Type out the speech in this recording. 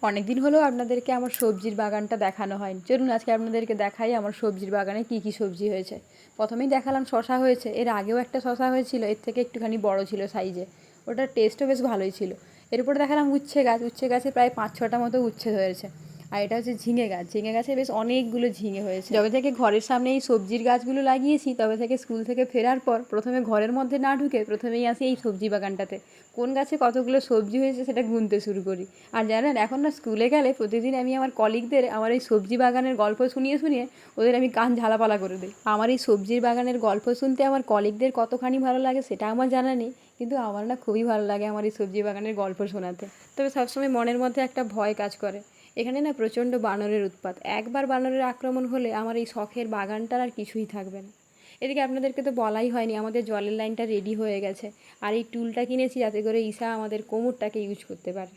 অনেক দিন হলেও আপনাদেরকে আমার সবজির বাগানটা দেখানো হয়নি। চলুন আজকে আপনাদেরকে দেখাই আমার সবজির বাগানে কী কী সবজি হয়েছে। প্রথমেই দেখালাম শশা হয়েছে, এর আগেও একটা শশা হয়েছিল, এর থেকে একটুখানি বড় ছিল সাইজে, ওটার টেস্টও বেশ ভালোই ছিল। এরপর দেখালাম উচ্ছে গাছ, উচ্ছে গাছে প্রায় 5-6টা মতো উচ্ছে ধরেছে। আর এটা হচ্ছে ঝিঙে গাছ, ঝিঙে গাছে বেশ অনেকগুলো ঝিঙে হয়েছে। যবে থেকে ঘরের সামনে এই সবজির গাছগুলো লাগিয়েছি তবে থেকে স্কুল থেকে ফেরার পর প্রথমে ঘরের মধ্যে না ঢুকে প্রথমেই আসি এই সবজি বাগানটাতে, কোন গাছে কতগুলো সবজি হয়েছে সেটা গুনতে শুরু করি। আর জানেন এখন না স্কুলে গেলে প্রতিদিন আমি আমার কলিগদের আমার এই সবজি বাগানের গল্প শুনিয়ে শুনিয়ে ওদের আমি কান ঝালাপালা করে দিই। আমার এই সবজির বাগানের গল্প শুনতে আমার কলিগদের কতখানি ভালো লাগে সেটা আমার জানা নেই, কিন্তু আমার না খুবই ভালো লাগে আমার এই সবজি বাগানের গল্প শোনাতে। তবে সবসময় মনের মধ্যে একটা ভয় কাজ করে, এখানে না প্রচণ্ড বানরের উৎপাত, একবার বানরের আক্রমণ হলে আমার এই শখের বাগানটার আর কিছুই থাকবে না। এদিকে আপনাদেরকে তো বলাই হয়নি, আমাদের জলের লাইনটা রেডি হয়ে গেছে, আর এই টুলটা কিনেছি যাতে করে ঈশা আমাদের কোমরটাকে ইউজ করতে পারে।